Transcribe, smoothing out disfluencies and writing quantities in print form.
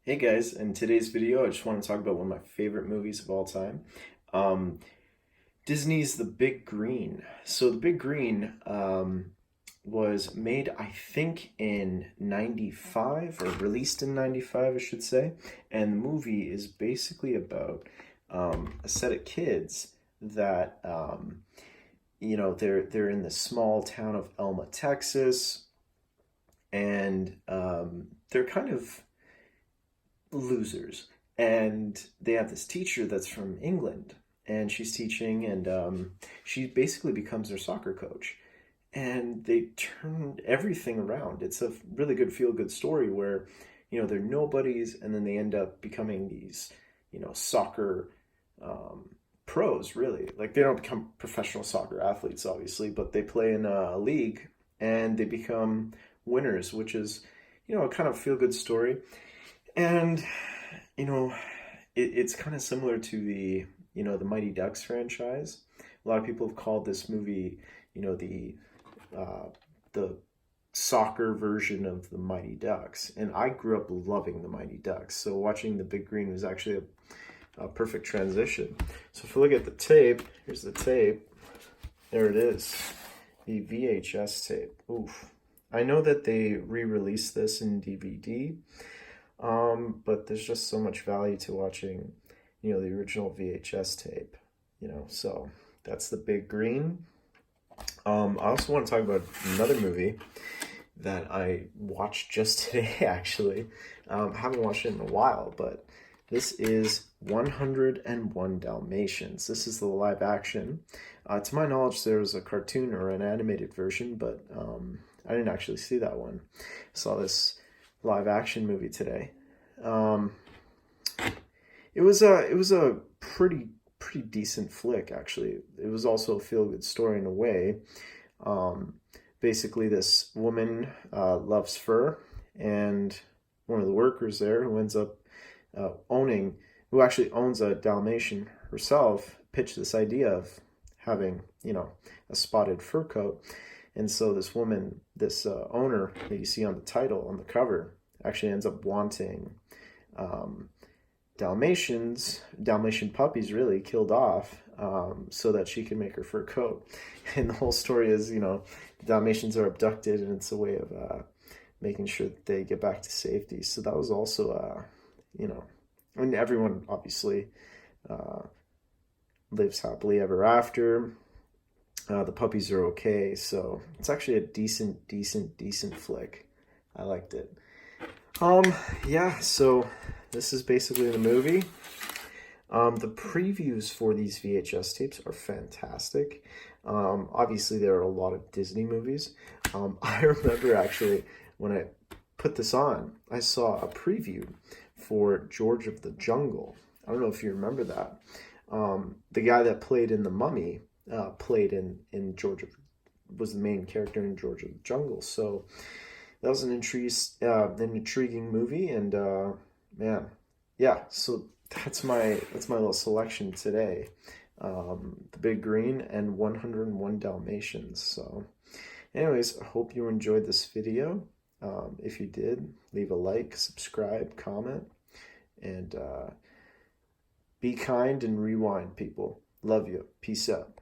Hey guys, in today's video, I just want to talk about one of my favorite movies of all time. Um, Disney's The Big Green. So The Big Green was made, I think, in 95 or released in 95, I should say. And the movie is basically about a set of kids that, they're in the small town of Elma, Texas, and they're kind of losers. And they have this teacher that's from England, and she's teaching, and she basically becomes their soccer coach. And they turn everything around. It's a really good feel good story where, they're nobodies, and then they end up becoming these, soccer pros, really. Like, they don't become professional soccer athletes, obviously, but they play in a league and they become winners, which is, a kind of feel good story. And you know, it's kind of similar to the Mighty Ducks franchise. A lot of people have called this movie, uh, the soccer version of the Mighty Ducks, and I grew up loving the Mighty Ducks. So watching the Big Green was actually a perfect transition. So if you look at the tape, here's the tape. There it is, the VHS tape. Oof. I know that they re-released this in DVD. But there's just so much value to watching, the original VHS tape, so that's The Big Green. I also want to talk about another movie that I watched just today, actually. Haven't watched it in a while, but this is 101 Dalmatians. This is the live action. To my knowledge, there was a cartoon or an animated version, but I didn't actually see that one. I saw this live action movie today. Um, it was a pretty decent flick, actually. It was also a feel good story in a way. Um, Basically, this woman loves fur, and one of the workers there who ends up who actually owns a Dalmatian herself, pitched this idea of having a spotted fur coat. And so this woman, this owner that you see on the title, on the cover, actually ends up wanting um, Dalmatian puppies really killed off so that she can make her fur coat. And the whole story is, the Dalmatians are abducted, and it's a way of making sure that they get back to safety. So that was also, and everyone obviously uh, lives happily ever after. The puppies are okay, so it's actually a decent flick. I liked it. Um, yeah, so this is basically the movie. The previews for these VHS tapes are fantastic. Obviously, there are a lot of Disney movies. I remember actually when I put this on, I saw a preview for George of the Jungle. I don't know if you remember that. The guy that played in The Mummy played in George of, was the main character in George of the Jungle. So that was an intriguing movie, and man, yeah. So that's my little selection today. The Big Green and 101 Dalmatians. So, anyways, I hope you enjoyed this video. If you did, leave a like, subscribe, comment, and be kind and rewind, people. Love you. Peace out.